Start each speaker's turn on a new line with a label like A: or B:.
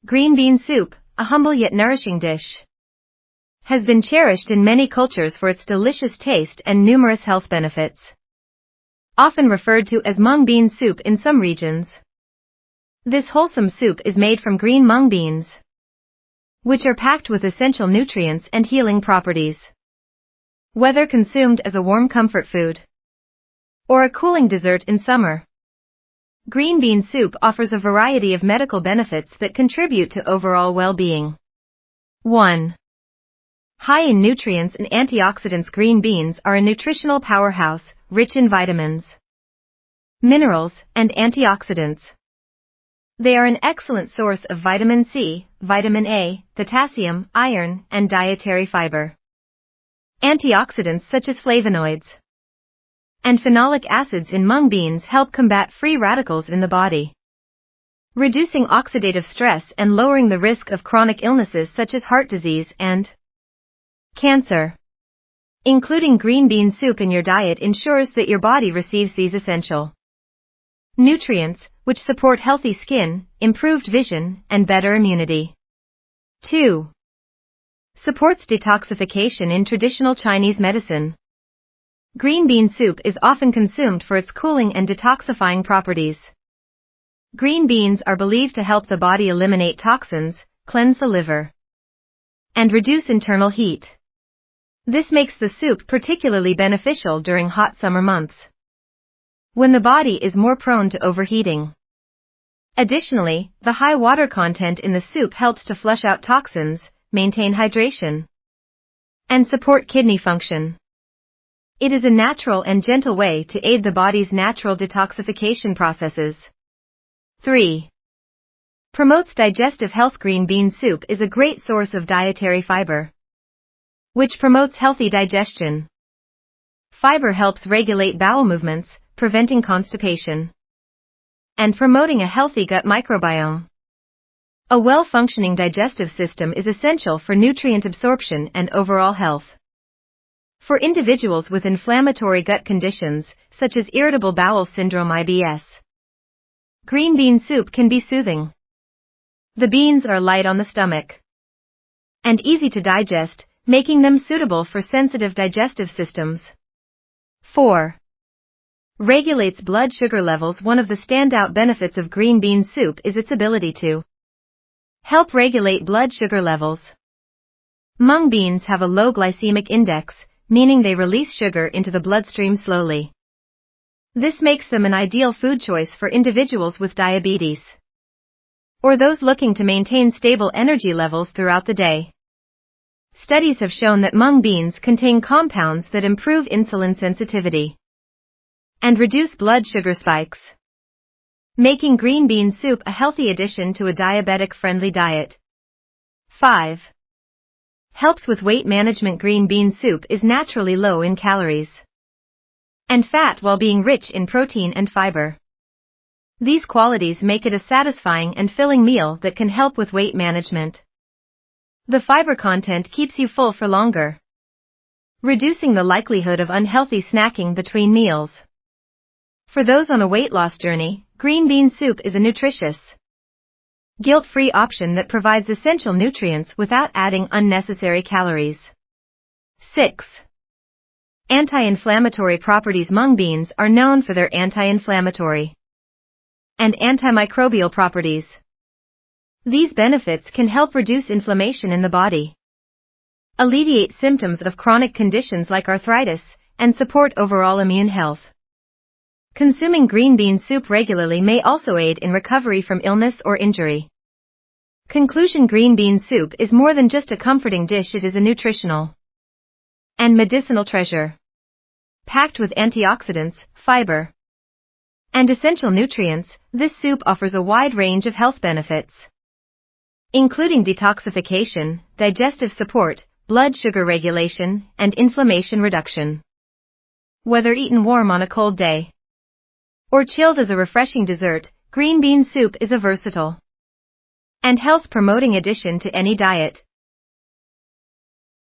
A: Green bean soup, a humble yet nourishing dish, has been cherished in many cultures for its delicious taste and numerous health benefits. Often referred to as mung bean soup in some regions. This wholesome soup is made from green mung beans, which are packed with essential nutrients and healing properties. Whether consumed as a warm comfort food or a cooling dessert in summer, green bean soup offers a variety of medical benefits that contribute to overall well-being. 1. High in nutrients and antioxidants. Green beans are a nutritional powerhouse, rich in vitamins, minerals, and antioxidants. They are an excellent source of vitamin C, vitamin A, potassium, iron, and dietary fiber. Antioxidants such as flavonoids and phenolic acids in mung beans help combat free radicals in the body, reducing oxidative stress and lowering the risk of chronic illnesses such as heart disease and cancer. Including green bean soup in your diet ensures that your body receives these essential nutrients, which support healthy skin, improved vision, and better immunity. 2. Supports detoxification in traditional Chinese medicine. Green bean soup is often consumed for its cooling and detoxifying properties. Green beans are believed to help the body eliminate toxins, cleanse the liver, and reduce internal heat. This makes the soup particularly beneficial during hot summer months, when the body is more prone to overheating. Additionally, the high water content in the soup helps to flush out toxins, maintain hydration, and support kidney function. It is a natural and gentle way to aid the body's natural detoxification processes. 3. Promotes digestive health. Green bean soup is a great source of dietary fiber, which promotes healthy digestion. Fiber helps regulate bowel movements, preventing constipation, and promoting a healthy gut microbiome. A well-functioning digestive system is essential for nutrient absorption and overall health. For individuals with inflammatory gut conditions, such as irritable bowel syndrome (IBS), green bean soup can be soothing. The beans are light on the stomach and easy to digest, making them suitable for sensitive digestive systems. 4. Regulates blood sugar levels. One of the standout benefits of green bean soup is its ability to help regulate blood sugar levels. Mung beans have a low glycemic index, meaning they release sugar into the bloodstream slowly. This makes them an ideal food choice for individuals with diabetes or those looking to maintain stable energy levels throughout the day. Studies have shown that mung beans contain compounds that improve insulin sensitivity and reduce blood sugar spikes, making green bean soup a healthy addition to a diabetic-friendly diet. 5. Helps with weight management. Green bean soup is naturally low in calories and fat while being rich in protein and fiber. These qualities make it a satisfying and filling meal that can help with weight management. The fiber content keeps you full for longer, reducing the likelihood of unhealthy snacking between meals. For those on a weight loss journey, green bean soup is a nutritious, guilt-free option that provides essential nutrients without adding unnecessary calories. 6. Anti-inflammatory properties. Mung beans are known for their anti-inflammatory and antimicrobial properties. These benefits can help reduce inflammation in the body, alleviate symptoms of chronic conditions like arthritis, and support overall immune health. Consuming green bean soup regularly may also aid in recovery from illness or injury. Conclusion: green bean soup is more than just a comforting dish, it is a nutritional and medicinal treasure. Packed with antioxidants, fiber, and essential nutrients, this soup offers a wide range of health benefits, including detoxification, digestive support, blood sugar regulation, and inflammation reduction. Whether eaten warm on a cold day or chilled as a refreshing dessert, green bean soup is a versatile and health-promoting addition to any diet.